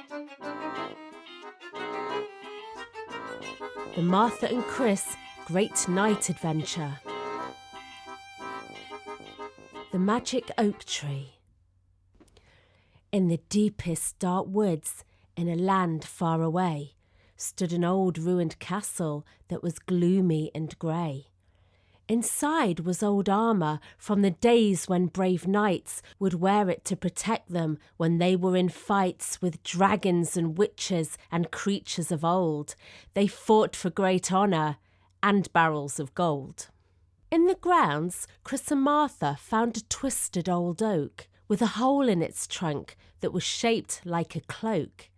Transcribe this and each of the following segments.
The Martha and Chris Great Night Adventure. The Magic Oak Tree. In the deepest dark woods, in a land far away, stood an old ruined castle that was gloomy and grey. Inside was old armour from the days when brave knights would wear it to protect them when they were in fights with dragons and witches and creatures of old. They fought for great honour and barrels of gold. In the grounds, Chris and Martha found a twisted old oak with a hole in its trunk that was shaped like a cloak.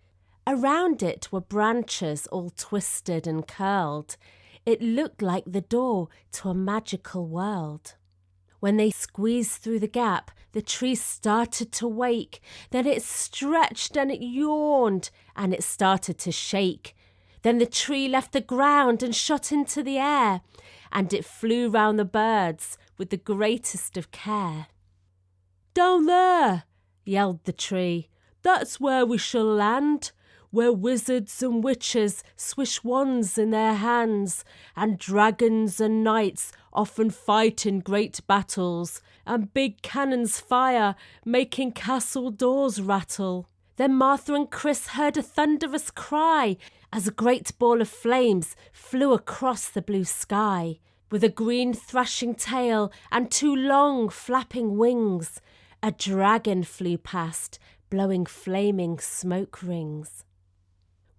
Around it were branches all twisted and curled. It looked like the door to a magical world. When they squeezed through the gap, the tree started to wake. Then it stretched and it yawned and it started to shake. Then the tree left the ground and shot into the air, and it flew round the birds with the greatest of care. "Down there," yelled the tree, "that's where we shall land, where wizards and witches swish wands in their hands, and dragons and knights often fight in great battles, and big cannons fire, making castle doors rattle." Then Martha and Chris heard a thunderous cry as a great ball of flames flew across the blue sky. With a green thrashing tail and two long flapping wings, a dragon flew past, blowing flaming smoke rings.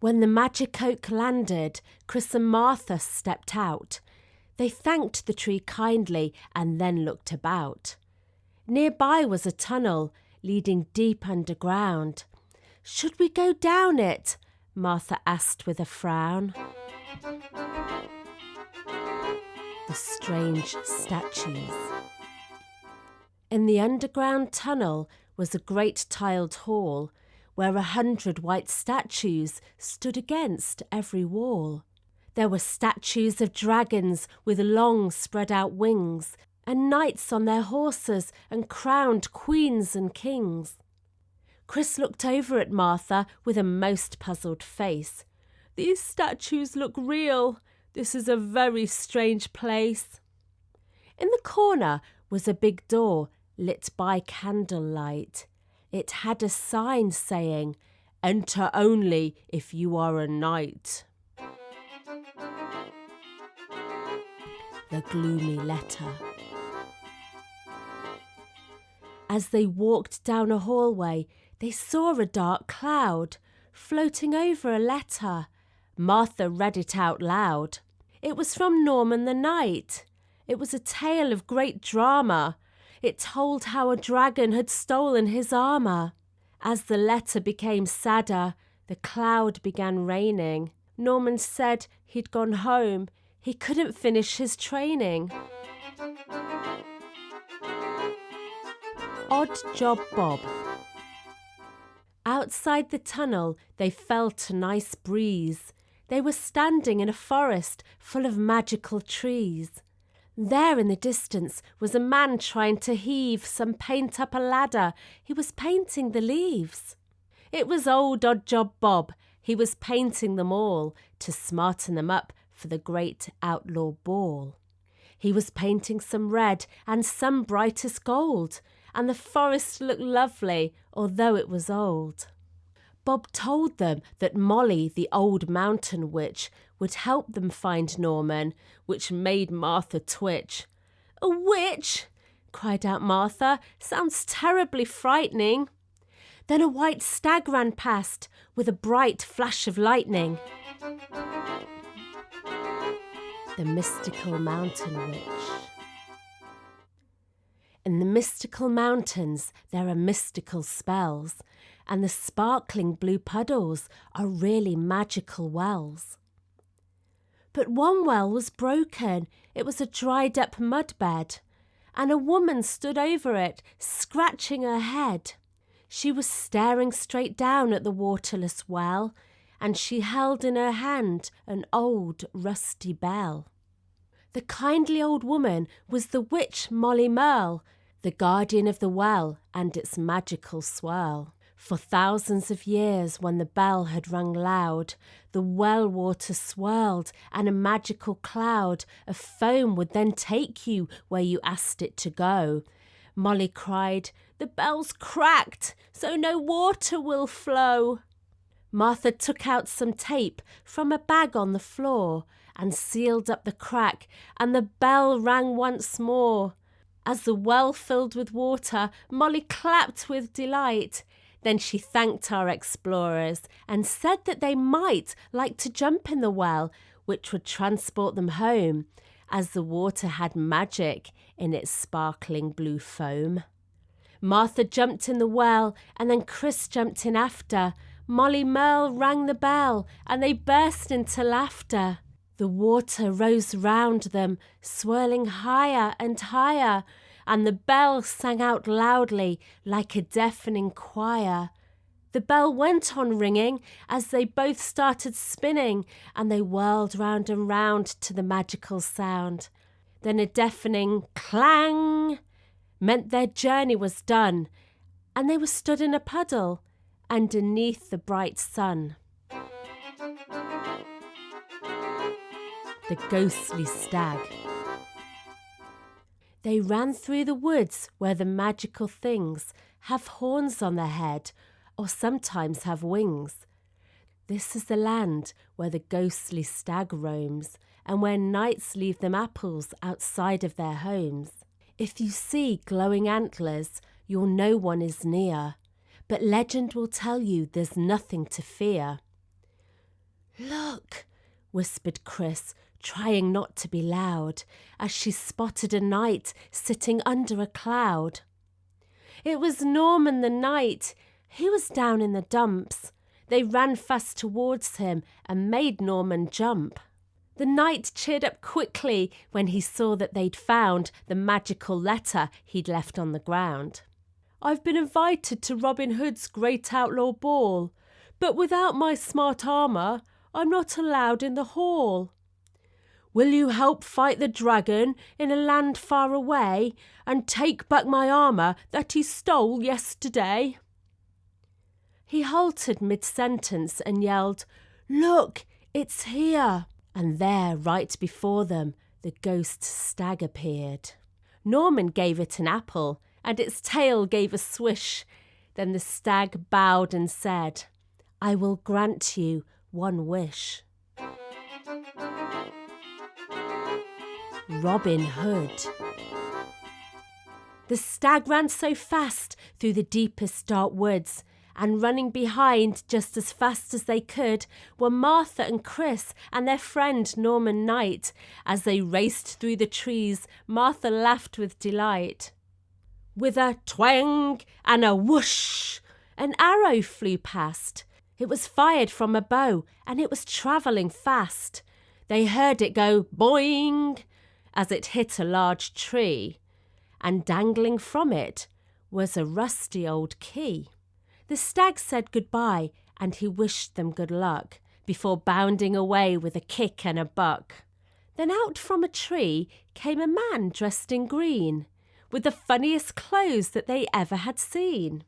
When the magic oak landed, Chris and Martha stepped out. They thanked the tree kindly and then looked about. Nearby was a tunnel leading deep underground. "Should we go down it?" Martha asked with a frown. The strange statues. In the underground tunnel was a great tiled hall, where 100 white statues stood against every wall. There were statues of dragons with long spread-out wings, and knights on their horses and crowned queens and kings. Chris looked over at Martha with a most puzzled face. "These statues look real. This is a very strange place." In the corner was a big door lit by candlelight. It had a sign saying, "Enter only if you are a knight." The gloomy letter. As they walked down a hallway, they saw a dark cloud floating over a letter. Martha read it out loud. It was from Norman the Knight. It was a tale of great drama. It told how a dragon had stolen his armour. As the letter became sadder, the cloud began raining. Norman said he'd gone home. He couldn't finish his training. Odd Job Bob. Outside the tunnel, they felt a nice breeze. They were standing in a forest full of magical trees. There in the distance was a man trying to heave some paint up a ladder. He was painting the leaves. It was old Odd Job Bob. He was painting them all to smarten them up for the great outlaw ball. He was painting some red and some brightest gold, and the forest looked lovely, although it was old. Bob told them that Molly, the old mountain witch, would help them find Norman, which made Martha twitch. "A witch?" cried out Martha. "Sounds terribly frightening." Then a white stag ran past with a bright flash of lightning. The mystical mountain witch. In the mystical mountains there are mystical spells, and the sparkling blue puddles are really magical wells. But one well was broken. It was a dried up mud bed, and a woman stood over it, scratching her head. She was staring straight down at the waterless well, and she held in her hand an old rusty bell. The kindly old woman was the witch Molly Merle, the guardian of the well and its magical swirl. For thousands of years, when the bell had rung loud, the well water swirled, and a magical cloud of foam would then take you where you asked it to go. Molly cried, "The bell's cracked, so no water will flow." Martha took out some tape from a bag on the floor and sealed up the crack, and the bell rang once more. As the well filled with water, Molly clapped with delight. Then she thanked our explorers and said that they might like to jump in the well, which would transport them home, as the water had magic in its sparkling blue foam. Martha jumped in the well, and then Chris jumped in after. Molly Merle rang the bell, and they burst into laughter. The water rose round them, swirling higher and higher, and the bell sang out loudly like a deafening choir. The bell went on ringing as they both started spinning, and they whirled round and round to the magical sound. Then a deafening clang meant their journey was done, and they were stood in a puddle underneath the bright sun. The ghostly stag. They ran through the woods where the magical things have horns on their head or sometimes have wings. This is the land where the ghostly stag roams and where knights leave them apples outside of their homes. If you see glowing antlers, you'll know one is near, but legend will tell you there's nothing to fear. "Look," whispered Chris, trying not to be loud, as she spotted a knight sitting under a cloud. It was Norman the knight. He was down in the dumps. They ran fast towards him and made Norman jump. The knight cheered up quickly when he saw that they'd found the magical letter he'd left on the ground. "I've been invited to Robin Hood's great outlaw ball, but without my smart armour, I'm not allowed in the hall. Will you help fight the dragon in a land far away and take back my armour that he stole yesterday?" He halted mid-sentence and yelled, "Look, it's here!" And there, right before them, the ghost stag appeared. Norman gave it an apple, and its tail gave a swish. Then the stag bowed and said, "I will grant you one wish." Robin Hood. The stag ran so fast through the deepest dark woods, and running behind just as fast as they could were Martha and Chris and their friend Norman Knight. As they raced through the trees, Martha laughed with delight. With a twang and a whoosh, an arrow flew past. It was fired from a bow, and it was travelling fast. They heard it go boing as it hit a large tree, and dangling from it was a rusty old key. The stag said goodbye, and he wished them good luck, before bounding away with a kick and a buck. Then out from a tree came a man dressed in green, with the funniest clothes that they ever had seen.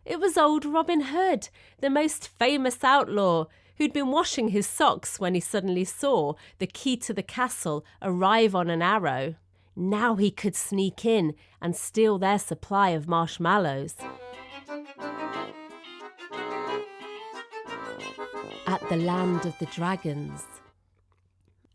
It was old Robin Hood, the most famous outlaw, who'd been washing his socks when he suddenly saw the key to the castle arrive on an arrow. Now he could sneak in and steal their supply of marshmallows. At the land of the dragons.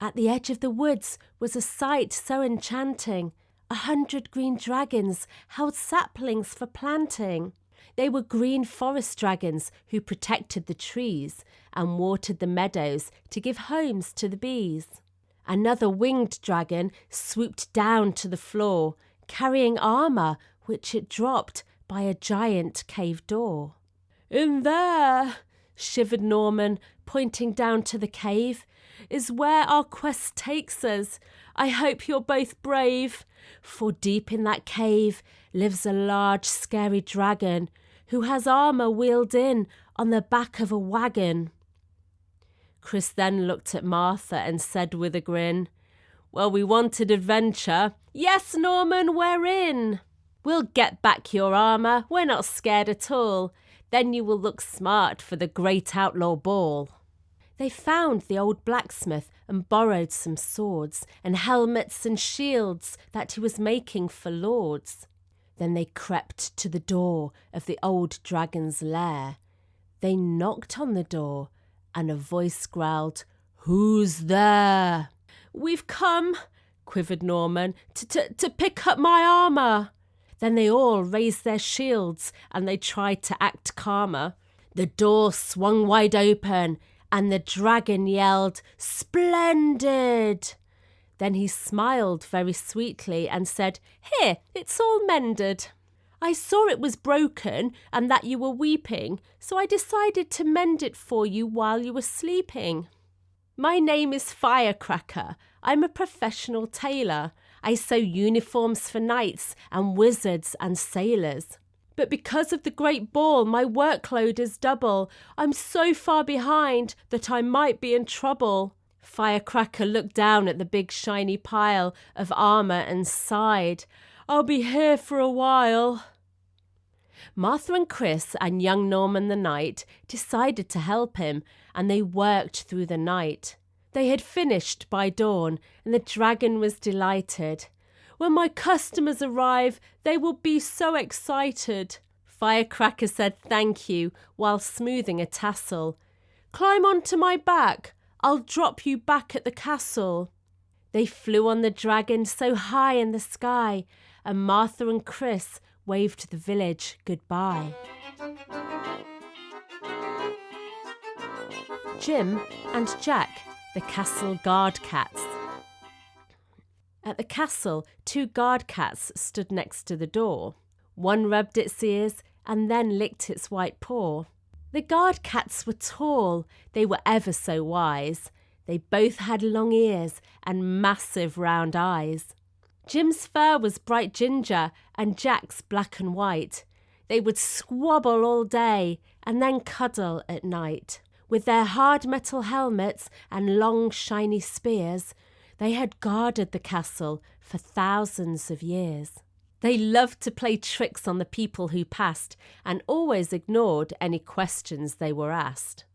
At the edge of the woods was a sight so enchanting. 100 green dragons held saplings for planting. They were green forest dragons who protected the trees and watered the meadows to give homes to the bees. Another winged dragon swooped down to the floor, carrying armour which it dropped by a giant cave door. "In there," shivered Norman, pointing down to the cave, "is where our quest takes us. I hope you're both brave, for deep in that cave lives a large scary dragon who has armour wheeled in on the back of a wagon." Chris then looked at Martha and said with a grin, "Well, we wanted adventure. Yes, Norman, we're in. We'll get back your armour. We're not scared at all. Then you will look smart for the great outlaw ball." They found the old blacksmith and borrowed some swords and helmets and shields that he was making for lords. Then they crept to the door of the old dragon's lair. They knocked on the door, and a voice growled, "Who's there?" "We've come," quivered Norman, to pick up my armour." Then they all raised their shields, and they tried to act calmer. The door swung wide open, and the dragon yelled, "Splendid!" Then he smiled very sweetly and said, "Here, it's all mended. I saw it was broken and that you were weeping, so I decided to mend it for you while you were sleeping. My name is Firecracker. I'm a professional tailor. I sew uniforms for knights and wizards and sailors. But because of the great ball, my workload is double. I'm so far behind that I might be in trouble." Firecracker looked down at the big shiny pile of armour and sighed, "I'll be here for a while." Martha and Chris and young Norman the knight decided to help him, and they worked through the night. They had finished by dawn, and the dragon was delighted. "When my customers arrive, they will be so excited." Firecracker said thank you while smoothing a tassel. "Climb onto my back. I'll drop you back at the castle." They flew on the dragon so high in the sky, and Martha and Chris waved the village goodbye. Jim and Jack, the castle guard cats. At the castle, 2 guard cats stood next to the door. One rubbed its ears and then licked its white paw. The guard cats were tall. They were ever so wise. They both had long ears and massive round eyes. Jim's fur was bright ginger and Jack's black and white. They would squabble all day and then cuddle at night. With their hard metal helmets and long shiny spears, they had guarded the castle for thousands of years. They loved to play tricks on the people who passed and always ignored any questions they were asked.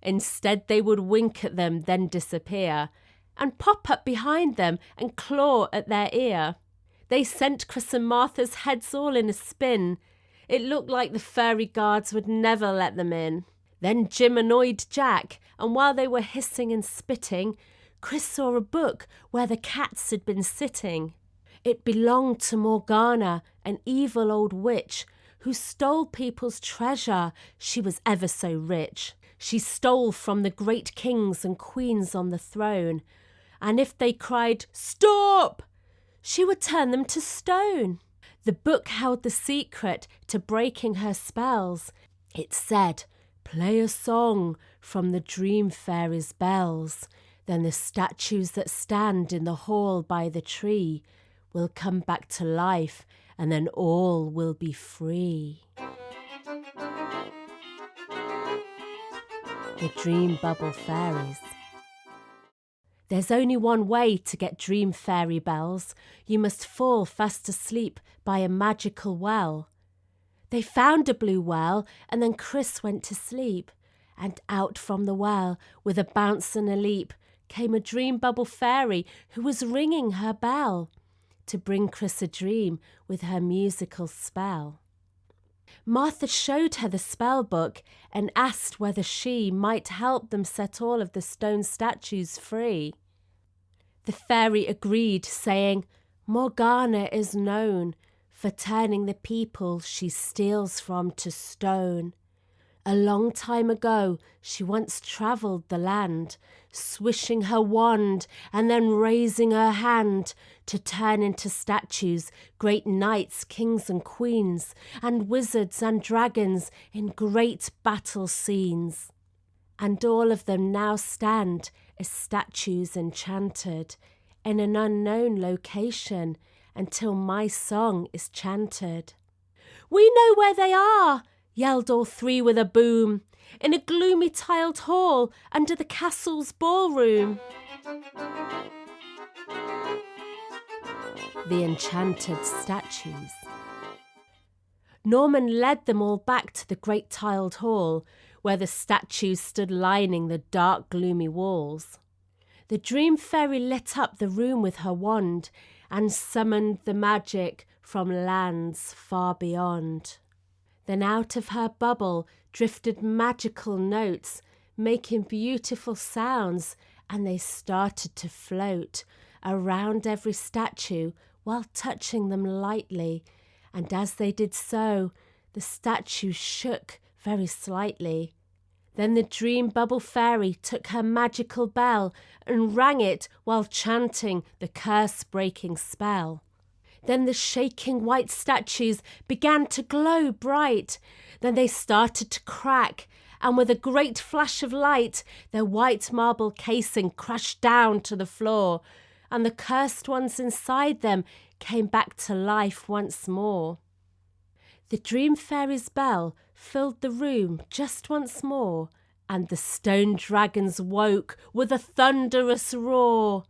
Instead, they would wink at them, then disappear, and pop up behind them and claw at their ear. They sent Chris and Martha's heads all in a spin. It looked like the furry guards would never let them in. Then Jim annoyed Jack, and while they were hissing and spitting, Chris saw a book where the cats had been sitting. It belonged to Morgana, an evil old witch, who stole people's treasure. She was ever so rich. She stole from the great kings and queens on the throne, and if they cried, "Stop!" she would turn them to stone. The book held the secret to breaking her spells. It said, "Play a song from the dream fairy's bells. Then the statues that stand in the hall by the tree will come back to life, and then all will be free." The Dream Bubble Fairies. There's only one way to get dream fairy bells. You must fall fast asleep by a magical well. They found a blue well, and then Chris went to sleep. And out from the well, with a bounce and a leap, came a dream bubble fairy who was ringing her bell to bring Chris a dream with her musical spell. Martha showed her the spell book and asked whether she might help them set all of the stone statues free. The fairy agreed, saying, "Morgana is known for turning the people she steals from to stone. A long time ago, she once travelled the land, swishing her wand and then raising her hand to turn into statues great knights, kings and queens, and wizards and dragons in great battle scenes. And all of them now stand as statues enchanted in an unknown location until my song is chanted." "We know where they are!" yelled all 3 with a boom, "in a gloomy tiled hall under the castle's ballroom." The Enchanted Statues. Norman led them all back to the great tiled hall, where the statues stood lining the dark, gloomy walls. The dream fairy lit up the room with her wand and summoned the magic from lands far beyond. Then out of her bubble drifted magical notes, making beautiful sounds, and they started to float around every statue while touching them lightly, and as they did so, the statues shook very slightly. Then the dream bubble fairy took her magical bell and rang it while chanting the curse-breaking spell. Then the shaking white statues began to glow bright. Then they started to crack, and with a great flash of light, their white marble casing crashed down to the floor, and the cursed ones inside them came back to life once more. The dream fairy's bell filled the room just once more, and the stone dragons woke with a thunderous roar.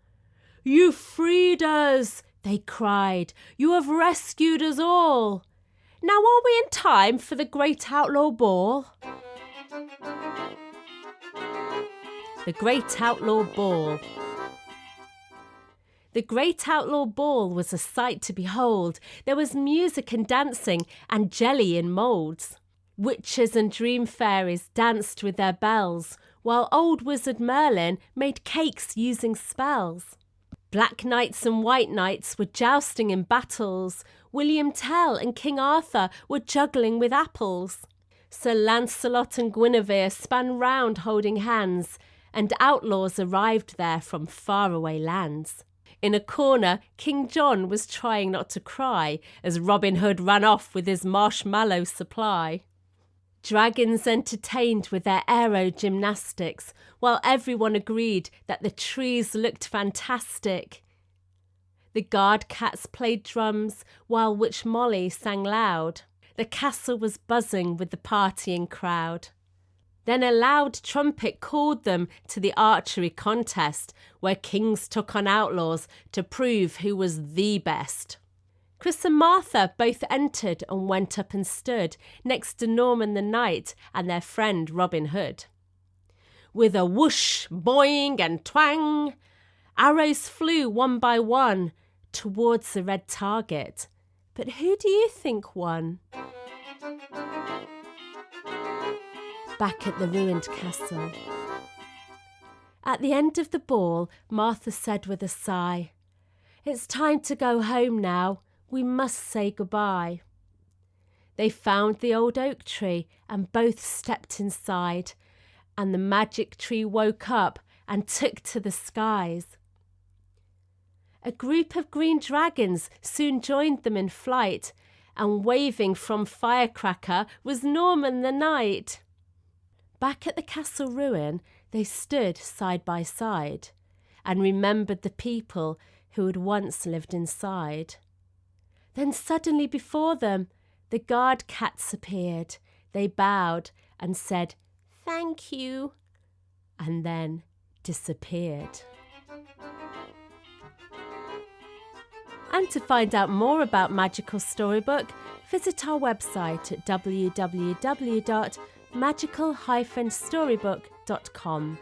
"You freed us!" they cried. "You have rescued us all! Now are we in time for the great outlaw ball?" The Great Outlaw Ball. The Great Outlaw Ball was a sight to behold. There was music and dancing and jelly in moulds. Witches and dream fairies danced with their bells, while old wizard Merlin made cakes using spells. Black knights and white knights were jousting in battles. William Tell and King Arthur were juggling with apples. Sir Lancelot and Guinevere span round holding hands, and outlaws arrived there from faraway lands. In a corner, King John was trying not to cry as Robin Hood ran off with his marshmallow supply. Dragons entertained with their aero-gymnastics, while everyone agreed that the trees looked fantastic. The guard cats played drums, while Witch Molly sang loud. The castle was buzzing with the partying crowd. Then a loud trumpet called them to the archery contest, where kings took on outlaws to prove who was the best. Chris and Martha both entered and went up and stood next to Norman the Knight and their friend Robin Hood. With a whoosh, boing and twang, arrows flew one by one towards the red target. But who do you think won? Back at the ruined castle. At the end of the ball, Martha said with a sigh, "It's time to go home now. We must say goodbye." They found the old oak tree and both stepped inside, and the magic tree woke up and took to the skies. A group of green dragons soon joined them in flight, and waving from firecracker was Norman the Knight. Back at the castle ruin, they stood side by side and remembered the people who had once lived inside. Then suddenly before them, the guard cats appeared. They bowed and said, "Thank you," and then disappeared. And to find out more about Magical Storybook, visit our website at www.magical-storybook.com.